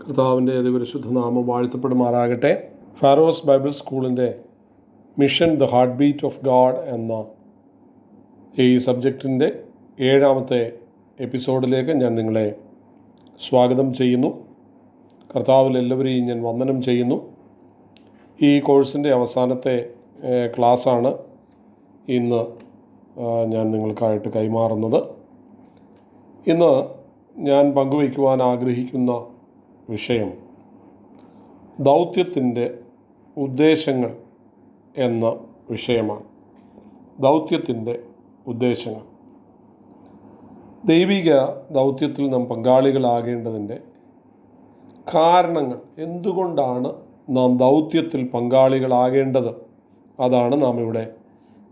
കർത്താവിൻ്റെ അതിപരിശുദ്ധ നാമം വാഴ്ത്തപ്പെടുമാറാകട്ടെ. ഫാറോസ് ബൈബിൾ സ്കൂളിൻ്റെ mission the heart beat of God എന്ന ഈ സബ്ജക്റ്റിൻ്റെ 7ാമത്തെ എപ്പിസോഡിലേക്ക് ഞാൻ നിങ്ങളെ സ്വാഗതം ചെയ്യുന്നു. കർത്താവിൽ എല്ലാവരെയും ഞാൻ വന്ദനം ചെയ്യുന്നു. ഈ കോഴ്സിൻ്റെ അവസാനത്തെ ക്ലാസ്സാണ് ഇന്ന് ഞാൻ നിങ്ങൾക്കായിട്ട് കൈമാറുന്നത്. ഇന്ന് ഞാൻ പങ്കുവയ്ക്കുവാൻ ആഗ്രഹിക്കുന്ന വിഷയം ദൗത്യത്തിൻ്റെ ഉദ്ദേശങ്ങൾ എന്ന വിഷയമാണ്. ദൗത്യത്തിൻ്റെ ഉദ്ദേശങ്ങൾ. ദൈവിക ദൗത്യത്തിൽ നാം പങ്കാളികളാകേണ്ടതിൻ്റെ കാരണങ്ങൾ, എന്തുകൊണ്ടാണ് നാം ദൗത്യത്തിൽ പങ്കാളികളാകേണ്ടത്, അതാണ് നാം ഇവിടെ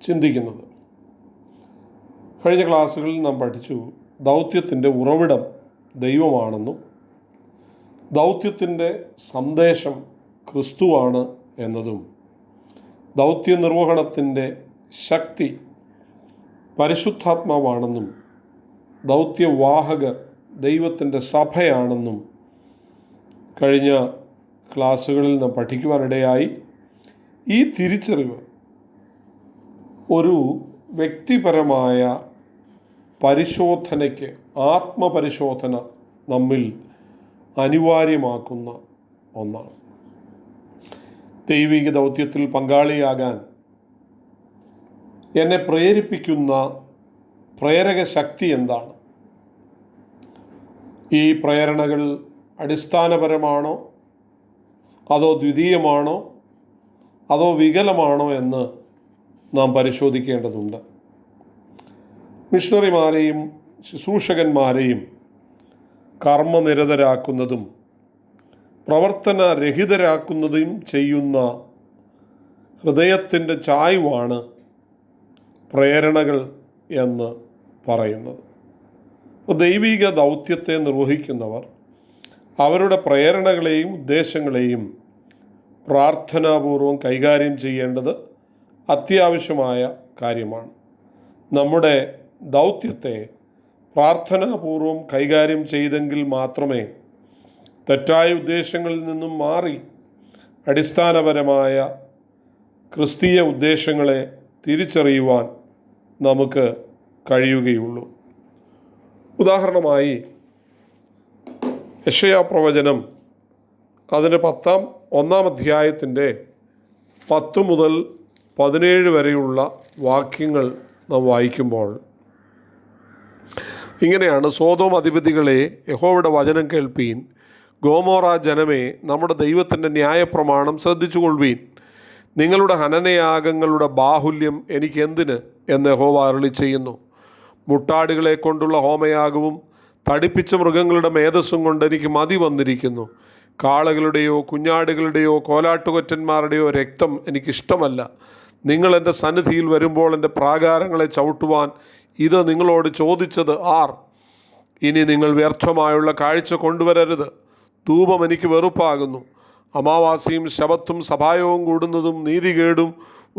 ചിന്തിക്കുന്നത്. കഴിഞ്ഞ ക്ലാസ്സുകളിൽ നാം പഠിച്ചു ദൗത്യത്തിൻ്റെ ഉറവിടം ദൈവമാണെന്നും ദൗത്യത്തിൻ്റെ സന്ദേശം ക്രിസ്തുവാണ് എന്നതും ദൗത്യ നിർവഹണത്തിൻ്റെ ശക്തി പരിശുദ്ധാത്മാവാണെന്നും ദൗത്യവാഹകർ ദൈവത്തിൻ്റെ സഭയാണെന്നും കഴിഞ്ഞ ക്ലാസ്സുകളിൽ നാം പഠിക്കുവാനിടയായി. ഈ തിരിച്ചറിവ് ഒരു വ്യക്തിപരമായ പരിശോധനയ്ക്ക്, ആത്മപരിശോധന നമ്മിൽ അനിവാര്യമാക്കുന്ന ഒന്നാണ്. ദൈവിക ദൗത്യത്തിൽ പങ്കാളിയാകാൻ എന്നെ പ്രേരിപ്പിക്കുന്ന പ്രേരക ശക്തി എന്താണ്? ഈ പ്രേരണകൾ അടിസ്ഥാനപരമാണോ, അതോ ദ്വിതീയമാണോ, അതോ വികലമാണോ എന്ന് നാം പരിശോധിക്കേണ്ടതുണ്ട്. മിഷണറിമാരെയും ശുശ്രൂഷകന്മാരെയും കർമ്മനിരതരാക്കുന്നതും പ്രവർത്തനരഹിതരാക്കുന്നതും ചെയ്യുന്ന ഹൃദയത്തിൻ്റെ ചായ്വാണ് പ്രേരണകൾ എന്ന് പറയുന്നത്. ദൈവിക ദൗത്യത്തെ നിർവഹിക്കുന്നവർ അവരുടെ പ്രേരണകളെയും ഉദ്ദേശങ്ങളെയും പ്രാർത്ഥനാപൂർവം കൈകാര്യം ചെയ്യേണ്ടത് അത്യാവശ്യമായ കാര്യമാണ്. നമ്മുടെ ദൗത്യത്തെ പ്രാർത്ഥനാപൂർവം കൈകാര്യം ചെയ്തെങ്കിൽ മാത്രമേ തെറ്റായ ഉദ്ദേശങ്ങളിൽ നിന്നും മാറി അടിസ്ഥാനപരമായ ക്രിസ്തീയ ഉദ്ദേശങ്ങളെ തിരിച്ചറിയുവാൻ നമുക്ക് കഴിയുകയുള്ളൂ. ഉദാഹരണമായി യെശയ്യാ പ്രവചനം അതിൻ്റെ 1-ാം അധ്യായത്തിൻ്റെ 10 മുതൽ 17 വരെയുള്ള വാക്യങ്ങൾ നാം വായിക്കുമ്പോൾ ഇങ്ങനെയാണ്: സോദോം അധിപതികളെ, യഹോവയുടെ വചനം കേൾപ്പീൻ. ഗോമോറ ജനമേ, നമ്മുടെ ദൈവത്തിൻ്റെ ന്യായപ്രമാണം ശ്രദ്ധിച്ചുകൊള്ളുവീൻ. നിങ്ങളുടെ ഹനനയാഗങ്ങളുടെ ബാഹുല്യം എനിക്ക് എന്തിന് എന്ന് യഹോവ അരുളി ചെയ്യുന്നു. മുട്ടാടുകളെ കൊണ്ടുള്ള ഹോമയാഗവും തടിപ്പിച്ച മൃഗങ്ങളുടെ മേധസ്സും കൊണ്ട് എനിക്ക് മതി വന്നിരിക്കുന്നു. കാളകളുടെയോ കുഞ്ഞാടുകളുടെയോ കോലാട്ടുകൊറ്റന്മാരുടെയോ രക്തം എനിക്കിഷ്ടമല്ല. നിങ്ങൾ എൻ്റെ സന്നിധിയിൽ വരുമ്പോൾ എൻ്റെ പ്രാകാരങ്ങളെ ചവിട്ടുവാൻ ഇത് നിങ്ങളോട് ചോദിച്ചത് ആർ? ഇനി നിങ്ങൾ വ്യർത്ഥമായുള്ള കാഴ്ച കൊണ്ടുവരരുത്. ധൂപം എനിക്ക് വെറുപ്പാകുന്നു. അമാവാസിയും ശബത്തും സഭായോഗവും കൂടുന്നതും നീതികേടും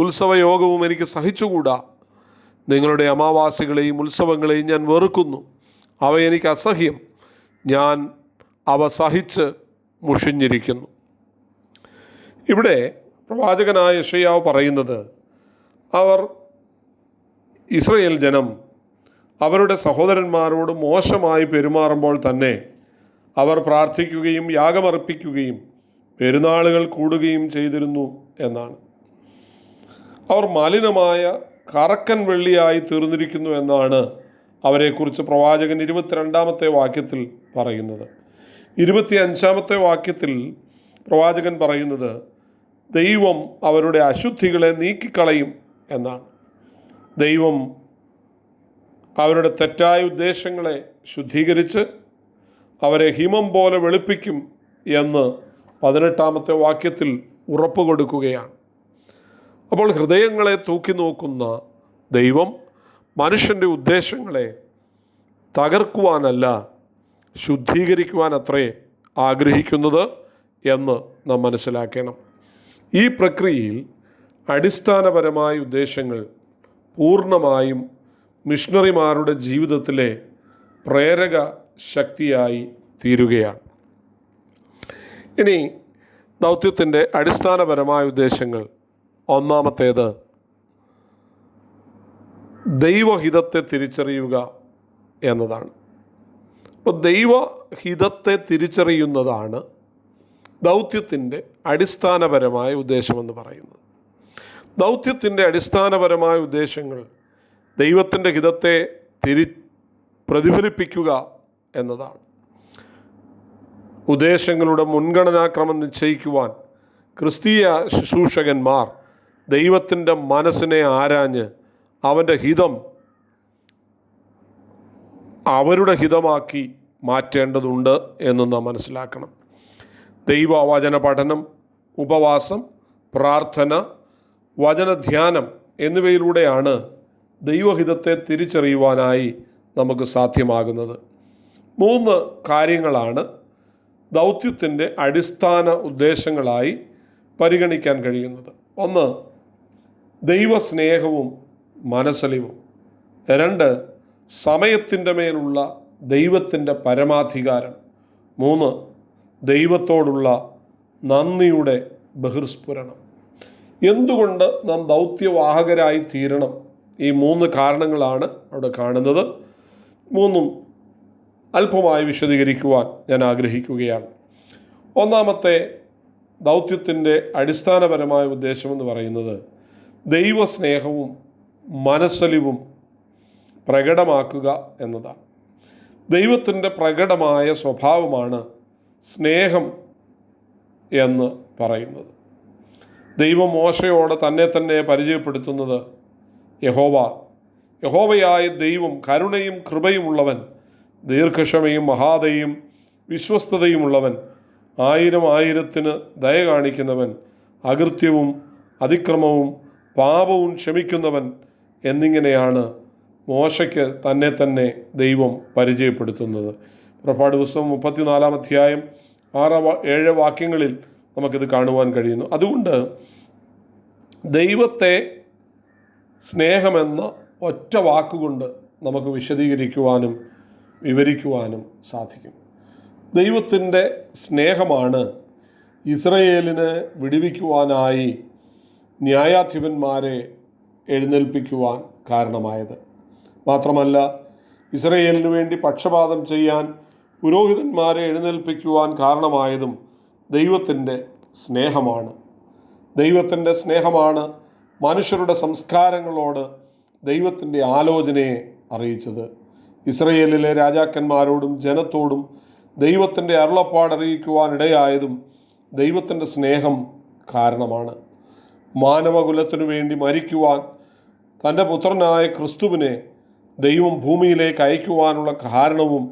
ഉത്സവയോഗവും എനിക്ക് സഹിച്ചുകൂടാ. നിങ്ങളുടെ അമാവാസികളെയും ഉത്സവങ്ങളെയും ഞാൻ വെറുക്കുന്നു. അവ എനിക്ക് അസഹ്യം. ഞാൻ അവ സഹിച്ച് മുഷിഞ്ഞിരിക്കുന്നു. ഇവിടെ പ്രവാചകനായ യെശയ്യാവ് പറയുന്നത്, ഇസ്രായേൽ ജനം അവരുടെ സഹോദരന്മാരോട് മോശമായി പെരുമാറുമ്പോൾ തന്നെ അവർ പ്രാർത്ഥിക്കുകയും യാഗമർപ്പിക്കുകയും പെരുന്നാളുകൾ കൂടുകയും ചെയ്തിരുന്നു എന്നാണ്. അവർ മലിനമായ കറക്കൻ വെള്ളിയായി തീർന്നിരിക്കുന്നു എന്നാണ് അവരെക്കുറിച്ച് പ്രവാചകൻ 22-ാമത്തെ വാക്യത്തിൽ പറയുന്നത്. 25-ാമത്തെ വാക്യത്തിൽ പ്രവാചകൻ പറയുന്നത് ദൈവം അവരുടെ അശുദ്ധികളെ നീക്കിക്കളയും എന്നാണ്. ദൈവം അവരുടെ തെറ്റായ ഉദ്ദേശങ്ങളെ ശുദ്ധീകരിച്ച് അവരെ ഹിമം പോലെ വെളുപ്പിക്കും എന്ന് 18-ാമത്തെ വാക്യത്തിൽ ഉറപ്പ് കൊടുക്കുകയാണ്. അപ്പോൾ ഹൃദയങ്ങളെ തൂക്കി നോക്കുന്ന ദൈവം മനുഷ്യൻ്റെ ഉദ്ദേശങ്ങളെ തകർക്കുവാനല്ല, ശുദ്ധീകരിക്കുവാനത്രേ ആഗ്രഹിക്കുന്നത് എന്ന് നാം മനസ്സിലാക്കണം. ഈ പ്രക്രിയയിൽ അടിസ്ഥാനപരമായ ഉദ്ദേശങ്ങൾ പൂർണ്ണമായും മിഷണറിമാരുടെ ജീവിതത്തിലെ പ്രേരക ശക്തിയായി തീരുകയാണ്. ഇനി ദൗത്യത്തിൻ്റെ അടിസ്ഥാനപരമായ ഉദ്ദേശങ്ങൾ, ഒന്നാമത്തേത് ദൈവഹിതത്തെ തിരിച്ചറിയുക എന്നതാണ്. അപ്പോൾ ദൈവഹിതത്തെ തിരിച്ചറിയുന്നതാണ് ദൗത്യത്തിൻ്റെ അടിസ്ഥാനപരമായ ഉദ്ദേശമെന്ന് പറയുന്നത്. ദൗത്യത്തിൻ്റെ അടിസ്ഥാനപരമായ ഉദ്ദേശങ്ങൾ ദൈവത്തിൻ്റെ ഹിതത്തെ പ്രതിഫലിപ്പിക്കുക എന്നതാണ്. ഉദ്ദേശങ്ങളുടെ മുൻഗണനാക്രമം നിശ്ചയിക്കുവാൻ ക്രിസ്തീയ ശുശ്രൂഷകന്മാർ ദൈവത്തിൻ്റെ മനസ്സിനെ ആരാഞ്ഞ് അവൻ്റെ ഹിതം അവരുടെ ഹിതമാക്കി മാറ്റേണ്ടതുണ്ട് എന്ന് നാം മനസ്സിലാക്കണം. ദൈവവചന പഠനം, ഉപവാസം, പ്രാർത്ഥന, വചനധ്യാനം എന്നിവയിലൂടെയാണ് ദൈവഹിതത്തെ തിരിച്ചറിയുവാനായി നമുക്ക് സാധ്യമാകുന്നത്. 3 കാര്യങ്ങളാണ് ദൗത്യത്തിൻ്റെ അടിസ്ഥാന ഉദ്ദേശങ്ങളായി പരിഗണിക്കാൻ കഴിയുന്നത്. 1, ദൈവസ്നേഹവും മനസ്സലിവും. 2, സമയത്തിൻ്റെ മേലുള്ള ദൈവത്തിൻ്റെ പരമാധികാരം. 3, ദൈവത്തോടുള്ള നന്ദിയുടെ ബഹിർസ്ഫുരണം. എന്തുകൊണ്ട് നാം ദൗത്യവാഹകരായി തീരണം? ഈ 3 കാരണങ്ങളാണ് അവിടെ കാണുന്നത്. 3ഉം അല്പമായി വിശദീകരിക്കുവാൻ ഞാൻ ആഗ്രഹിക്കുകയാണ്. ഒന്നാമത്തെ ദൗത്യത്തിൻ്റെ അടിസ്ഥാനപരമായ ഉദ്ദേശമെന്ന് പറയുന്നത് ദൈവസ്നേഹവും മനസ്സലിവും പ്രകടമാക്കുക എന്നതാണ്. ദൈവത്തിൻ്റെ പ്രകടമായ സ്വഭാവമാണ് സ്നേഹം എന്ന് പറയുന്നത്. ദൈവം മോശയോട് തന്നെ പരിചയപ്പെടുത്തുന്നത് യഹോവയായ ദൈവം കരുണയും കൃപയുമുള്ളവൻ, ദീർഘക്ഷമയും മഹാദയും വിശ്വസ്തതയുമുള്ളവൻ, 1000 ദയ കാണിക്കുന്നവൻ, അകൃത്യവും അതിക്രമവും പാപവും ക്ഷമിക്കുന്നവൻ എന്നിങ്ങനെയാണ് മോശയ്ക്ക് തന്നെ ദൈവം പരിചയപ്പെടുത്തുന്നത്. പുറപ്പാട് പുസ്തകം 34-ാം അധ്യായം 6-7 വാക്യങ്ങളിൽ നമുക്കിത് കാണുവാൻ കഴിയുന്നു. അതുകൊണ്ട് ദൈവത്തെ സ്നേഹമെന്ന ഒറ്റ വാക്കുകൊണ്ട് നമുക്ക് വിശദീകരിക്കുവാനും വിവരിക്കുവാനും സാധിക്കും. ദൈവത്തിൻ്റെ സ്നേഹമാണ് ഇസ്രയേലിനെ വിടുവിക്കുവാനായി ന്യായാധിപന്മാരെ എഴുന്നേൽപ്പിക്കുവാൻ കാരണമായത്. മാത്രമല്ല, ഇസ്രയേലിനു വേണ്ടി പക്ഷപാതം ചെയ്യാൻ പുരോഹിതന്മാരെ എഴുന്നേൽപ്പിക്കുവാൻ കാരണമായതും ദൈവത്തിൻ്റെ സ്നേഹമാണ്. ദൈവത്തിൻ്റെ സ്നേഹമാണ് മനുഷ്യരുടെ സംസ്കാരങ്ങളോട് ദൈവത്തിൻ്റെ ആലോചനയെ അറിയിച്ചത്. ഇസ്രയേലിലെ രാജാക്കന്മാരോടും ജനത്തോടും ദൈവത്തിൻ്റെ അരുളപ്പാടറിയിക്കുവാനിടയായതും ദൈവത്തിൻ്റെ സ്നേഹം കാരണമാണ്. മാനവകുലത്തിനു വേണ്ടി മരിക്കുവാൻ തൻ്റെ പുത്രനായ ക്രിസ്തുവിനെ ദൈവം ഭൂമിയിലേക്ക് അയക്കുവാനുള്ള കാരണവും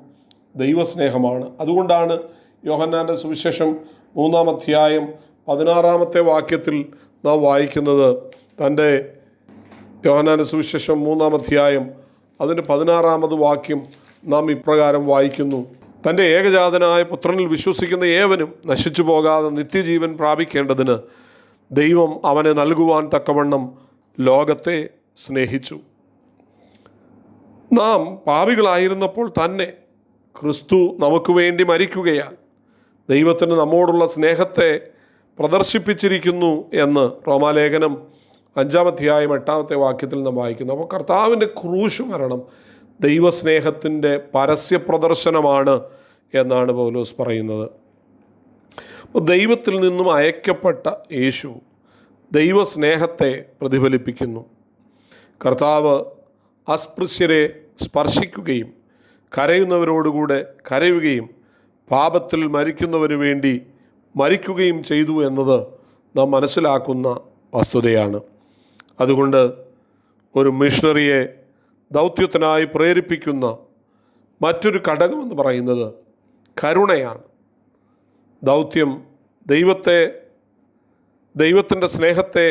ദൈവസ്നേഹമാണ്. അതുകൊണ്ടാണ് യോഹന്നാൻ്റെ സുവിശേഷം 3-ാം അധ്യായം 16-ാമത്തെ വാക്യത്തിൽ നാം വായിക്കുന്നത്. യോഹന്നാൻ്റെ സുവിശേഷം 3-ാം അധ്യായം അതിൻ്റെ 16-ാമത് വാക്യം നാം ഇപ്രകാരം വായിക്കുന്നു: തൻ്റെ ഏകജാതനായ പുത്രനിൽ വിശ്വസിക്കുന്ന ഏവനും നശിച്ചു പോകാതെ നിത്യജീവൻ പ്രാപിക്കേണ്ടതിന് ദൈവം അവനെ നൽകുവാൻ തക്കവണ്ണം ലോകത്തെ സ്നേഹിച്ചു. നാം പാപികളായിരുന്നപ്പോൾ തന്നെ ക്രിസ്തു നമുക്ക് വേണ്ടി മരിക്കുകയാൽ ദൈവത്തിന് നമ്മോടുള്ള സ്നേഹത്തെ പ്രദർശിപ്പിച്ചിരിക്കുന്നു എന്ന് റോമാലേഖനം 5-ാം അധ്യായം 8-ാമത്തെ വാക്യത്തിൽ നാം വായിക്കുന്നു. അപ്പോൾ കർത്താവിൻ്റെ ക്രൂശ് മരണം ദൈവസ്നേഹത്തിൻ്റെ പരസ്യ പ്രദർശനമാണ് എന്നാണ് പൗലോസ് പറയുന്നത്. അപ്പോൾ ദൈവത്തിൽ നിന്നും അയക്കപ്പെട്ട യേശു ദൈവസ്നേഹത്തെ പ്രതിഫലിപ്പിക്കുന്നു. കർത്താവ് അസ്പൃശ്യരെ സ്പർശിക്കുകയും കരയുന്നവരോടുകൂടെ കരയുകയും പാപത്തിൽ മരിക്കുന്നവന് വേണ്ടി മരിക്കുകയും ചെയ്തു എന്നത് നാം മനസ്സിലാക്കുന്ന വസ്തുതയാണ്. അതുകൊണ്ട് ഒരു മിഷണറിയെ ദൗത്യത്തിനായി പ്രേരിപ്പിക്കുന്ന മറ്റൊരു ഘടകമെന്ന് പറയുന്നത് കരുണയാണ്. ദൈവത്തിൻ്റെ സ്നേഹത്തെ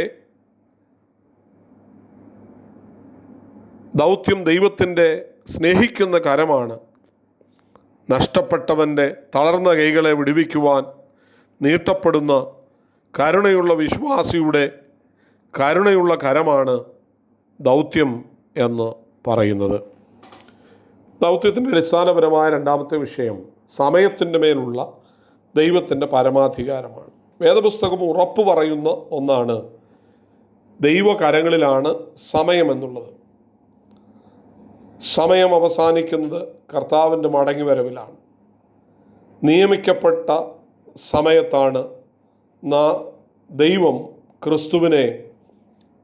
ദൗത്യം ദൈവത്തിൻ്റെ സ്നേഹിക്കുന്ന കരമാണ്. നഷ്ടപ്പെട്ടവൻ്റെ തളർന്ന കൈകളെ വിടുവിക്കുവാൻ നീട്ടപ്പെടുന്ന കരുണയുള്ള വിശ്വാസിയുടെ കരുണയുള്ള കരമാണ് ദൗത്യം എന്ന് പറയുന്നത്. ദൗത്യത്തിൻ്റെ അടിസ്ഥാനപരമായ രണ്ടാമത്തെ വിഷയം സമയത്തിൻ്റെ മേലുള്ള ദൈവത്തിൻ്റെ പരമാധികാരമാണ്. വേദപുസ്തകം ഉറപ്പ് പറയുന്ന ഒന്നാണ്, ദൈവകരങ്ങളിലാണ് സമയമെന്നുള്ളത്. സമയം അവസാനിക്കുന്നത് കർത്താവിൻ്റെ മടങ്ങിവരവിലാണ്. നിയമിക്കപ്പെട്ട സമയത്താണ് ദൈവം ക്രിസ്തുവിനെ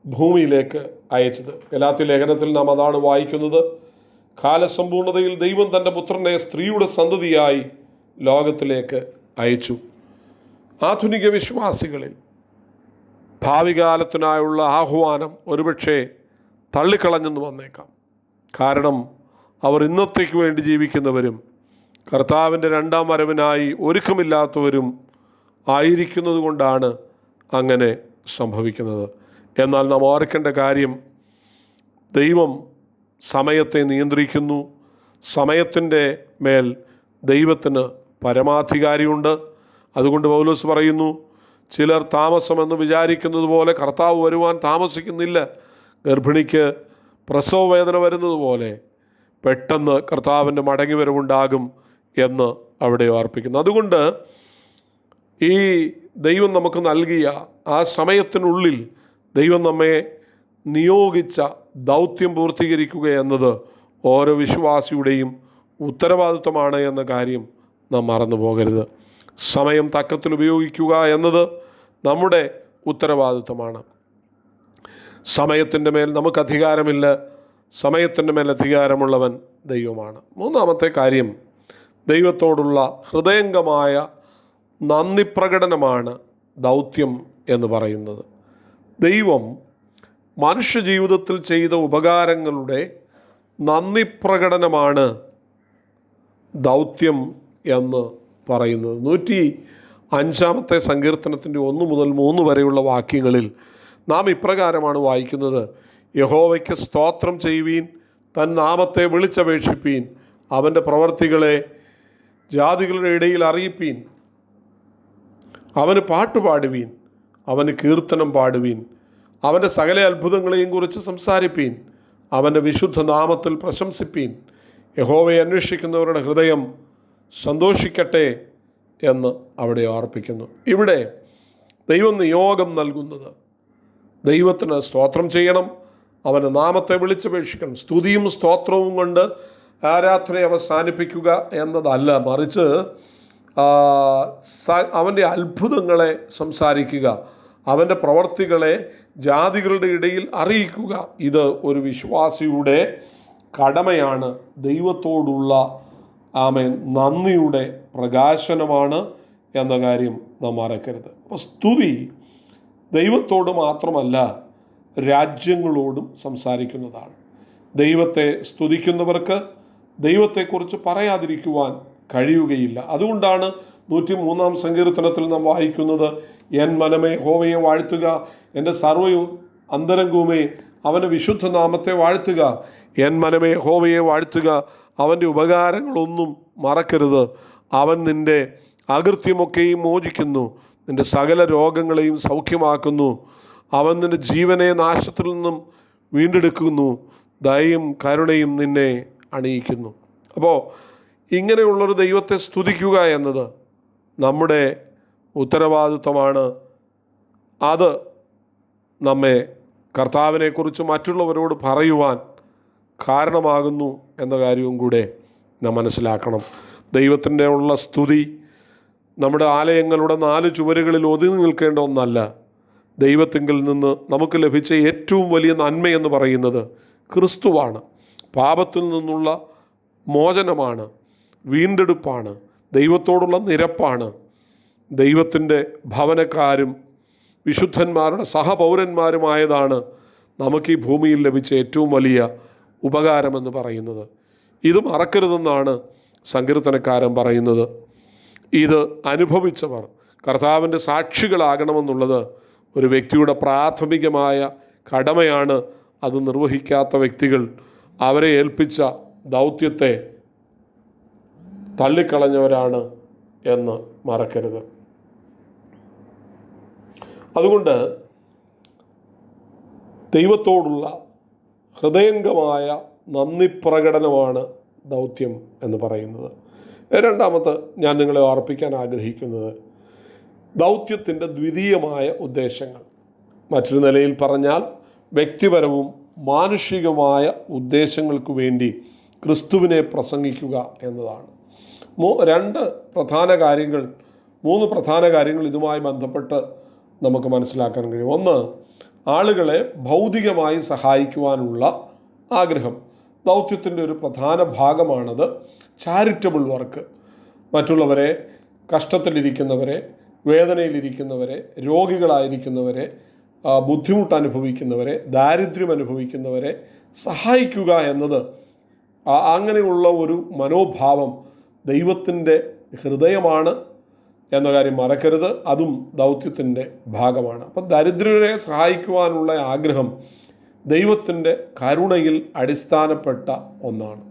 ഭൂമിയിലേക്ക് അയച്ചത്. ഗലാത്യ ലേഖനത്തിൽ നാം അതാണ് വായിക്കുന്നത്. കാലസമ്പൂർണതയിൽ ദൈവം തൻ്റെ പുത്രനെ സ്ത്രീയുടെ സന്തതിയായി ലോകത്തിലേക്ക് അയച്ചു. ആധുനിക വിശ്വാസികളിൽ ഭാവി കാലത്തിനായുള്ള ആഹ്വാനം ഒരുപക്ഷെ തള്ളിക്കളഞ്ഞെന്ന് വന്നേക്കാം. കാരണം അവർ ഇന്നത്തേക്ക് വേണ്ടി ജീവിക്കുന്നവരും കർത്താവിൻ്റെ രണ്ടാം വരവിനായി ഒരുക്കമില്ലാത്തവരും ആയിരിക്കുന്നത് കൊണ്ടാണ് അങ്ങനെ സംഭവിക്കുന്നത്. എന്നാൽ നാം ഓർക്കേണ്ട കാര്യം, ദൈവം സമയത്തെ നിയന്ത്രിക്കുന്നു. സമയത്തിൻ്റെ മേൽ ദൈവത്തിന് പരമാധികാരിയുണ്ട്. അതുകൊണ്ട് പൗലോസ് പറയുന്നു, ചിലർ താമസമെന്ന് വിചാരിക്കുന്നത് പോലെ കർത്താവ് വരുവാൻ താമസിക്കുന്നില്ല. ഗർഭിണിക്ക് പ്രസവ വേദന വരുന്നത് പോലെ പെട്ടെന്ന് കർത്താവിൻ്റെ മടങ്ങിവരവുണ്ടാകും എന്ന് അവിടെ ഓർപ്പിക്കുന്നു. അതുകൊണ്ട് ഈ ദൈവം നമുക്ക് നൽകിയ ആ സമയത്തിനുള്ളിൽ ദൈവം നമ്മെ നിയോഗിച്ച ദൗത്യം പൂർത്തീകരിക്കുക എന്നത് ഓരോ വിശ്വാസിയുടെയും ഉത്തരവാദിത്വമാണ് എന്ന കാര്യം നാം മറന്നു പോകരുത്. സമയം തക്കത്തിൽ ഉപയോഗിക്കുക എന്നത് നമ്മുടെ ഉത്തരവാദിത്വമാണ്. സമയത്തിൻ്റെ മേൽ നമുക്ക് അധികാരമില്ല. സമയത്തിൻ്റെ മേൽ അധികാരമുള്ളവൻ ദൈവമാണ്. മൂന്നാമത്തെ കാര്യം, ദൈവത്തോടുള്ള ഹൃദയംഗമായ നന്ദി പ്രകടനമാണ് ദൗത്യം എന്ന് പറയുന്നത്. ദൈവം മനുഷ്യജീവിതത്തിൽ ചെയ്ത ഉപകാരങ്ങളുടെ നന്ദി പ്രകടനമാണ് ദൗത്യം എന്ന് പറയുന്നത്. 105 സങ്കീർത്തനത്തിൻ്റെ 1 മുതൽ 3 വരെയുള്ള വാക്യങ്ങളിൽ നാം ഇപ്രകാരമാണ് വായിക്കുന്നത്: യഹോവയ്ക്ക് സ്തോത്രം ചെയ്യുവീൻ, തൻ നാമത്തെ വിളിച്ചപേക്ഷിപ്പീൻ, അവൻ്റെ പ്രവർത്തികളെ ജാതികളുടെ ഇടയിൽ അറിയിപ്പീൻ, അവന് പാട്ടുപാടുവീൻ, അവന് കീർത്തനം പാടുവീൻ, അവൻ്റെ സകല അത്ഭുതങ്ങളെയും കുറിച്ച് സംസാരിപ്പീൻ, അവൻ്റെ വിശുദ്ധ നാമത്തിൽ പ്രശംസിപ്പീൻ, യഹോവയെ അന്വേഷിക്കുന്നവരുടെ ഹൃദയം സന്തോഷിക്കട്ടെ എന്ന് അവിടെ ഓർപ്പിക്കുന്നു. ഇവിടെ ദൈവം നിയോഗം നൽകുന്നത് ദൈവത്തിന് സ്തോത്രം ചെയ്യണം, അവൻ്റെ നാമത്തെ വിളിച്ചപേക്ഷിക്കണം. സ്തുതിയും സ്തോത്രവും കൊണ്ട് ആരാധന അവസാനിപ്പിക്കുക എന്നതല്ല, മറിച്ച് അവൻ്റെ അത്ഭുതങ്ങളെ സംസാരിക്കുക, അവൻ്റെ പ്രവർത്തികളെ ജാതികളുടെ ഇടയിൽ അറിയിക്കുക. ഇത് ഒരു വിശ്വാസിയുടെ കടമയാണ്. ദൈവത്തോടുള്ള നന്ദിയുടെ പ്രകാശനമാണ് എന്ന കാര്യം നാം മറക്കരുത്. അപ്പോൾ സ്തുതി ദൈവത്തോട് മാത്രമല്ല, രാജ്യങ്ങളോടും സംസാരിക്കുന്നതാണ്. ദൈവത്തെ സ്തുതിക്കുന്നവർക്ക് ദൈവത്തെക്കുറിച്ച് പറയാതിരിക്കുവാൻ കഴിയുകയില്ല. അതുകൊണ്ടാണ് 103 സങ്കീർത്തനത്തിൽ നാം വായിക്കുന്നത്: എൻ മനമേ യഹോവയെ വാഴ്ത്തുക, എൻ്റെ സർവ്വയും അന്തരംഗവുമേ അവൻ്റെ വിശുദ്ധ നാമത്തെ വാഴ്ത്തുക. എൻ മനമേ യഹോവയെ വാഴ്ത്തുക, അവൻ്റെ ഉപകാരങ്ങളൊന്നും മറക്കരുത്. അവൻ നിൻ്റെ അകൃത്യമൊക്കെയും മോചിക്കുന്നു, നിൻ്റെ സകല രോഗങ്ങളെയും സൗഖ്യമാക്കുന്നു. അവൻ നിൻ്റെ ജീവനെ നാശത്തിൽ നിന്നും വീണ്ടെടുക്കുന്നു, ദയയും കരുണയും നിന്നെ അണിയിക്കുന്നു. അപ്പോൾ ഇങ്ങനെയുള്ളൊരു ദൈവത്തെ സ്തുതിക്കുക എന്നത് നമ്മുടെ ഉത്തരവാദിത്വമാണ്. അത് നമ്മെ കർത്താവിനെക്കുറിച്ച് മറ്റുള്ളവരോട് പറയുവാൻ കാരണമാകുന്നു എന്ന കാര്യവും കൂടെ നാം മനസ്സിലാക്കണം. ദൈവത്തിൻ്റെ ഉള്ള സ്തുതി നമ്മുടെ ആലയങ്ങളുടെ 4 ചുവരുകളിൽ ഒതുങ്ങി നിൽക്കേണ്ട ഒന്നല്ല. ദൈവത്തിങ്കിൽ നിന്ന് നമുക്ക് ലഭിച്ച ഏറ്റവും വലിയ നന്മയെന്ന് പറയുന്നത് ക്രിസ്തുവാണ്. പാപത്തിൽ നിന്നുള്ള മോചനമാണ്, വീണ്ടെടുപ്പാണ്, ദൈവത്തോടുള്ള നിരപ്പാണ്. ദൈവത്തിൻ്റെ ഭവനക്കാരും വിശുദ്ധന്മാരുടെ സഹപൗരന്മാരുമായതാണ് നമുക്ക് ഈ ഭൂമിയിൽ ലഭിച്ച ഏറ്റവും വലിയ ഉപകാരമെന്ന് പറയുന്നത്. ഇത് മറക്കരുതെന്നാണ് സങ്കീർത്തനക്കാരൻ പറയുന്നത്. ഇത് അനുഭവിച്ചവർ കർത്താവിൻ്റെ സാക്ഷികളാകണമെന്നുള്ളത് ഒരു വ്യക്തിയുടെ പ്രാഥമികമായ കടമയാണ്. അത് നിർവഹിക്കാത്ത വ്യക്തികൾ അവരെ ഏൽപ്പിച്ച ദൗത്യത്തെ തള്ളിക്കളഞ്ഞവരാണ് എന്ന് മറക്കരുത്. അതുകൊണ്ട് ദൈവത്തോടുള്ള ഹൃദയംഗമായ നന്ദി പ്രകടനമാണ് ദൗത്യം എന്ന് പറയുന്നത്. രണ്ടാമത്തെ ഞാൻ നിങ്ങളെ ഓർപ്പിക്കാൻ ആഗ്രഹിക്കുന്നത് ദൗത്യത്തിൻ്റെ ദ്വിതീയമായ ഉദ്ദേശങ്ങൾ. മറ്റൊരു നിലയിൽ പറഞ്ഞാൽ വ്യക്തിപരവും മാനുഷികമായ ഉദ്ദേശങ്ങൾക്ക് വേണ്ടി ക്രിസ്തുവിനെ പ്രസംഗിക്കുക എന്നതാണ്. മൂന്ന് പ്രധാന കാര്യങ്ങൾ ഇതുമായി ബന്ധപ്പെട്ട് നമുക്ക് മനസ്സിലാക്കാൻ കഴിയും. ഒന്ന്, ആളുകളെ ഭൗതികമായി സഹായിക്കുവാനുള്ള ആഗ്രഹം. ദൗത്യത്തിൻ്റെ ഒരു പ്രധാന ഭാഗമാണത് ചാരിറ്റബിൾ വർക്ക്. മറ്റുള്ളവരെ, കഷ്ടത്തിലിരിക്കുന്നവരെ, വേദനയിലിരിക്കുന്നവരെ, രോഗികളായിരിക്കുന്നവരെ, ബുദ്ധിമുട്ട് അനുഭവിക്കുന്നവരെ, ദാരിദ്ര്യം അനുഭവിക്കുന്നവരെ സഹായിക്കുക എന്നത്, അങ്ങനെയുള്ള ഒരു മനോഭാവം ദൈവത്തിൻ്റെ ഹൃദയമാണ് എന്ന കാര്യം മറക്കരുത്. അതും ദൗത്യത്തിൻ്റെ ഭാഗമാണ്. അപ്പം ദരിദ്രരെ സഹായിക്കുവാനുള്ള ആഗ്രഹം ദൈവത്തിൻ്റെ കരുണയിൽ അടിസ്ഥാനപ്പെട്ട ഒന്നാണ്.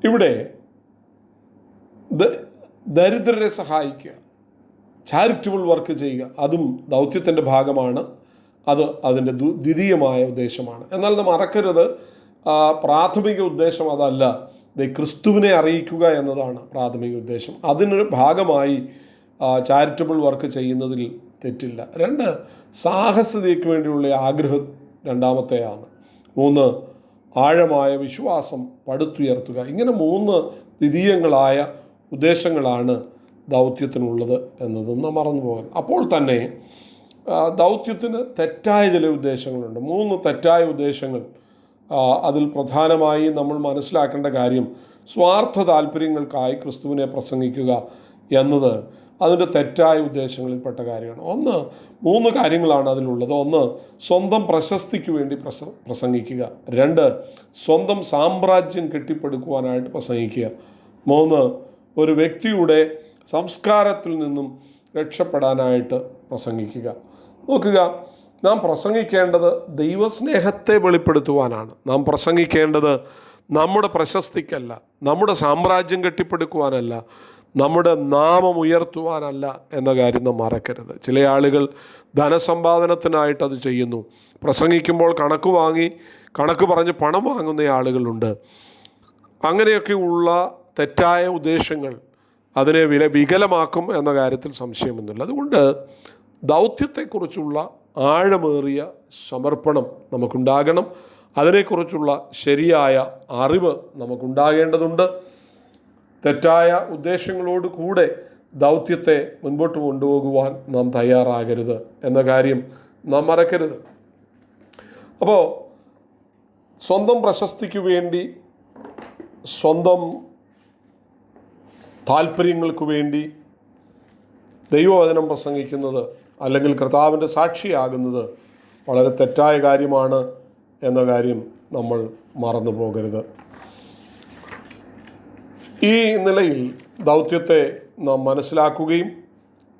ഇവിടെ ദരിദ്രരെ സഹായിക്കുക, ചാരിറ്റബിൾ വർക്ക് ചെയ്യുക, അതും ദൗത്യത്തിൻ്റെ ഭാഗമാണ്. അത് അതിൻ്റെ ദ്വിതീയമായ ഉദ്ദേശമാണ്. എന്നാൽ മറക്കരുത്, പ്രാഥമിക ഉദ്ദേശം അതല്ല. ക്രിസ്തുവിനെ അറിയിക്കുക എന്നതാണ് പ്രാഥമിക ഉദ്ദേശം. അതിനൊരു ഭാഗമായി ചാരിറ്റബിൾ വർക്ക് ചെയ്യുന്നതിൽ തെറ്റില്ല. 2, സാഹസികതയ്ക്ക് വേണ്ടിയുള്ള ആഗ്രഹം രണ്ടാമത്തെയാണ്. 3, ആഴമായ വിശ്വാസം പടുത്തുയർത്തുക. ഇങ്ങനെ 3 ദ്വിതീയങ്ങളായ ഉദ്ദേശങ്ങളാണ് ദൗത്യത്തിനുള്ളത് എന്നതൊന്നും മറന്നു പോകാൻ. അപ്പോൾ തന്നെ ദൗത്യത്തിന് തെറ്റായ ചില ഉദ്ദേശങ്ങളുണ്ട്. 3 തെറ്റായ ഉദ്ദേശങ്ങൾ. അതിൽ പ്രധാനമായി നമ്മൾ മനസ്സിലാക്കേണ്ട കാര്യം സ്വാർത്ഥ താല്പര്യങ്ങൾക്കായി ക്രിസ്തുവിനെ പ്രസംഗിക്കുക എന്നത് അതിൻ്റെ തെറ്റായ ഉദ്ദേശങ്ങളിൽപ്പെട്ട കാര്യമാണ്. 3 കാര്യങ്ങളാണ് അതിലുള്ളത്. 1, സ്വന്തം പ്രശസ്തിക്ക് വേണ്ടി പ്രസംഗിക്കുക. 2, സ്വന്തം സാമ്രാജ്യം കെട്ടിപ്പടുക്കുവാനായിട്ട് പ്രസംഗിക്കുക. 3, ഒരു വ്യക്തിയുടെ സംസ്കാരത്തിൽ നിന്നും രക്ഷപ്പെടാനായിട്ട് പ്രസംഗിക്കുക. നോക്കുക, നാം പ്രസംഗിക്കേണ്ടത് ദൈവസ്നേഹത്തെ വെളിപ്പെടുത്തുവാനാണ്. നാം പ്രസംഗിക്കേണ്ടത് നമ്മുടെ പ്രശസ്തിക്കല്ല, നമ്മുടെ സാമ്രാജ്യം കെട്ടിപ്പടുക്കുവാനല്ല, നമ്മുടെ നാമം ഉയർത്തുവാനല്ല എന്ന കാര്യം നാം മറക്കരുത്. ചില ആളുകൾ ധനസമ്പാദനത്തിനായിട്ട് അത് ചെയ്യുന്നു. പ്രസംഗിക്കുമ്പോൾ കണക്ക് പറഞ്ഞ് പണം വാങ്ങുന്ന ആളുകളുണ്ട്. അങ്ങനെയൊക്കെയുള്ള തെറ്റായ ഉദ്ദേശങ്ങൾ അതിനെ വികലമാക്കും എന്ന കാര്യത്തിൽ സംശയമൊന്നുമില്ല. അതുകൊണ്ട് ദൗത്യത്തെക്കുറിച്ചുള്ള ആഴമേറിയ സമർപ്പണം നമുക്കുണ്ടാകണം. അതിനെക്കുറിച്ചുള്ള ശരിയായ അറിവ് നമുക്കുണ്ടാകേണ്ടതുണ്ട്. തെറ്റായ ഉദ്ദേശങ്ങളോട് കൂടെ ദൗത്യത്തെ മുൻപോട്ട് കൊണ്ടുപോകുവാൻ നാം തയ്യാറാകരുത് എന്ന കാര്യം നാം മറക്കരുത്. അപ്പോൾ സ്വന്തം പ്രശസ്തിക്ക് വേണ്ടി, സ്വന്തം താല്പര്യങ്ങൾക്ക് വേണ്ടി ദൈവവചനം പ്രസംഗിക്കുന്നത് അല്ലെങ്കിൽ കർത്താവിൻ്റെ സാക്ഷിയാകുന്നത് വളരെ തെറ്റായ കാര്യമാണ് എന്ന കാര്യം നമ്മൾ മറന്നു പോകരുത്. ഈ നിലയിൽ ദൗത്യത്തെ നാം മനസ്സിലാക്കുകയും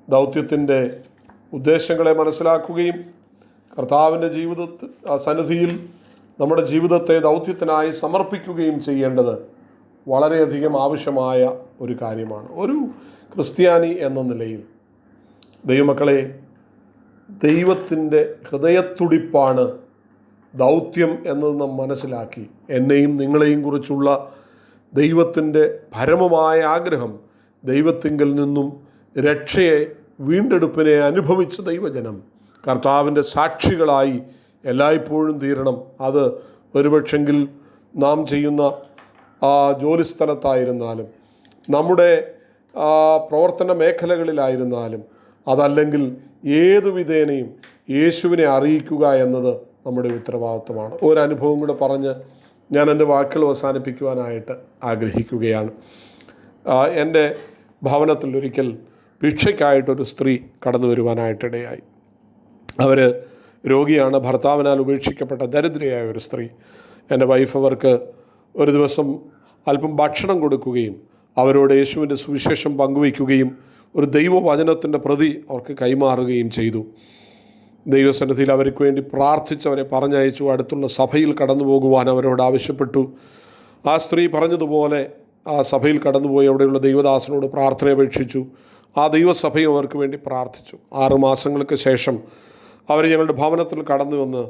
ദൗത്യത്തിൻ്റെ ഉദ്ദേശങ്ങളെ മനസ്സിലാക്കുകയും കർത്താവിൻ്റെ സന്നിധിയിൽ നമ്മുടെ ജീവിതത്തെ ദൗത്യത്തിനായി സമർപ്പിക്കുകയും ചെയ്യേണ്ടത് വളരെയധികം ആവശ്യമായ ഒരു കാര്യമാണ്. ഒരു ക്രിസ്ത്യാനി എന്ന നിലയിൽ ദൈവമക്കളെ, ദൈവത്തിൻ്റെ ഹൃദയത്തുടിപ്പാണ് ദൗത്യം എന്നത് നാം മനസ്സിലാക്കി എന്നെയും നിങ്ങളെയും കുറിച്ചുള്ള ദൈവത്തിൻ്റെ പരമമായ ആഗ്രഹം, ദൈവത്തിങ്കൽ നിന്നും രക്ഷയെ, വീണ്ടെടുപ്പിനെ അനുഭവിച്ച ദൈവജനം കർത്താവിൻ്റെ സാക്ഷികളായി എല്ലായ്പ്പോഴും തീരണം. അത് ഒരുപക്ഷെങ്കിൽ നാം ചെയ്യുന്ന ജോലിസ്ഥലത്തായിരുന്നാലും, നമ്മുടെ പ്രവർത്തന മേഖലകളിലായിരുന്നാലും, അതല്ലെങ്കിൽ ഏതു വിധേനയും യേശുവിനെ അറിയിക്കുക എന്നത് നമ്മുടെ ഉത്തരവാദിത്വമാണ്. ഒരനുഭവം കൂടെ പറഞ്ഞ് ഞാൻ എൻ്റെ വാക്കുകൾ അവസാനിപ്പിക്കുവാനായിട്ട് ആഗ്രഹിക്കുകയാണ്. എൻ്റെ ഭവനത്തിൽ ഒരിക്കൽ ഭിക്ഷയ്ക്കായിട്ടൊരു സ്ത്രീ കടന്നു വരുവാനായിട്ടിടയായി. അവർ രോഗിയാണ്, ഭർത്താവിനാൽ ഉപേക്ഷിക്കപ്പെട്ട ദരിദ്രയായ ഒരു സ്ത്രീ. എൻ്റെ വൈഫ് അവർക്ക് ഒരു ദിവസം അല്പം ഭക്ഷണം കൊടുക്കുകയും അവരോട് യേശുവിൻ്റെ സുവിശേഷം പങ്കുവയ്ക്കുകയും ഒരു ദൈവവചനത്തിൻ്റെ പ്രതി അവർക്ക് കൈമാറുകയും ചെയ്തു. ദൈവസന്നിധിയിൽ അവർക്ക് വേണ്ടി പ്രാർത്ഥിച്ചവരെ പറഞ്ഞയച്ചു. അടുത്തുള്ള സഭയിൽ കടന്നു പോകുവാൻ അവരോട് ആവശ്യപ്പെട്ടു. ആ സ്ത്രീ പറഞ്ഞതുപോലെ ആ സഭയിൽ കടന്നുപോയി അവിടെയുള്ള ദൈവദാസനോട് പ്രാർത്ഥന അപേക്ഷിച്ചു. ആ ദൈവസഭയും അവർക്ക് വേണ്ടി പ്രാർത്ഥിച്ചു. 6 മാസങ്ങൾക്ക് ശേഷം അവർ ഞങ്ങളുടെ ഭവനത്തിൽ കടന്നു വന്ന്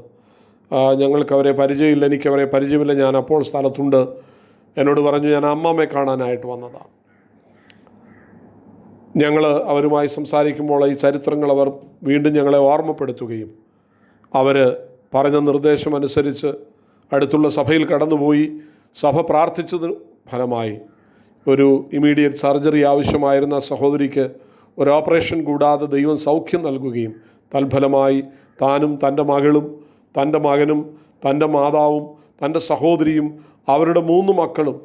ഞങ്ങൾക്ക് അവരെ പരിചയമില്ല, എനിക്കവരെ പരിചയമില്ല, ഞാൻ അപ്പോൾ സ്ഥലത്തുണ്ട്, എന്നോട് പറഞ്ഞു ഞാൻ അമ്മമ്മയെ കാണാനായിട്ട് വന്നതാണ്. ഞങ്ങൾ അവരുമായി സംസാരിക്കുമ്പോൾ ഈ ചരിത്രങ്ങൾ അവർ വീണ്ടും ഞങ്ങളെ ഓർമ്മപ്പെടുത്തുകയും അവർ പറഞ്ഞ നിർദ്ദേശമനുസരിച്ച് അടുത്തുള്ള സഭയിൽ കടന്നുപോയി സഭ പ്രാർത്ഥിച്ചതിന് ഫലമായി ഒരു ഇമ്മീഡിയറ്റ് സർജറി ആവശ്യമായിരുന്ന സഹോദരിക്ക് ഒരു ഓപ്പറേഷൻ കൂടാതെ ദൈവം സൗഖ്യം നൽകുകയും തൽഫലമായി താനും തൻ്റെ മകളും തൻ്റെ മകനും തൻ്റെ മാതാവും തൻ്റെ സഹോദരിയും അവരുടെ 3 മക്കളും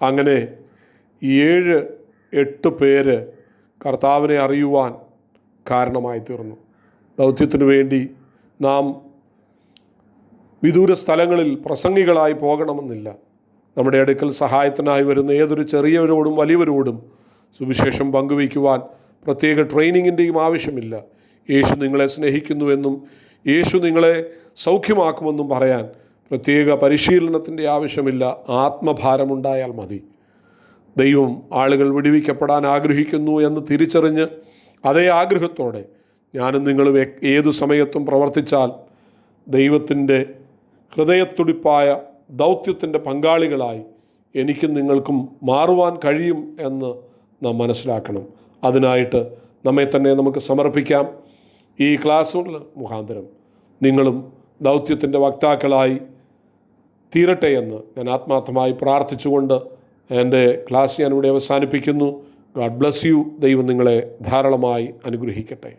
അങ്ങനെ 7-8 പേര് കർത്താവിനെ അറിയുവാൻ കാരണമായി തീർന്നു. ദൗത്യത്തിനു വേണ്ടി നാം വിദൂര സ്ഥലങ്ങളിൽ പ്രസംഗികളായി പോകണമെന്നില്ല. നമ്മുടെ അടുക്കൽ സഹായത്തിനായി വരുന്ന ഏതൊരു ചെറിയവരോടും വലിയവരോടും സുവിശേഷം പങ്കുവയ്ക്കുവാൻ പ്രത്യേക ട്രെയിനിങ്ങിൻ്റെയും ആവശ്യമില്ല. യേശു നിങ്ങളെ സ്നേഹിക്കുന്നുവെന്നും യേശു നിങ്ങളെ സൗഖ്യമാക്കുമെന്നും പറയാൻ പ്രത്യേക പരിശീലനത്തിൻ്റെ ആവശ്യമില്ല. ആത്മഭാരമുണ്ടായാൽ മതി. ദൈവം ആളുകൾ വിടുവിക്കപ്പെടാൻ ആഗ്രഹിക്കുന്നു എന്ന് തിരിച്ചറിഞ്ഞ് അതേ ആഗ്രഹത്തോടെ ഞാനും നിങ്ങളും ഏതു സമയത്തും പ്രവർത്തിച്ചാൽ ദൈവത്തിൻ്റെ ഹൃദയത്തുടിപ്പായ ദൗത്യത്തിൻ്റെ പങ്കാളികളായി എനിക്കും നിങ്ങൾക്കും മാറുവാൻ കഴിയും എന്ന് നാം മനസ്സിലാക്കണം. അതിനായിട്ട് നമ്മെ തന്നെ നമുക്ക് സമർപ്പിക്കാം. ഈ ക്ലാസ്സുകൾ മുഖാന്തരം നിങ്ങളും ദൗത്യത്തിൻ്റെ വക്താക്കളായി തീരട്ടെ എന്ന് ഞാൻ ആത്മാർത്ഥമായി പ്രാർത്ഥിച്ചുകൊണ്ട് എൻ്റെ ക്ലാസ് ഞാനിവിടെ അവസാനിപ്പിക്കുന്നു. God bless you. ദൈവം നിങ്ങളെ ധാരാളമായി അനുഗ്രഹിക്കട്ടെ.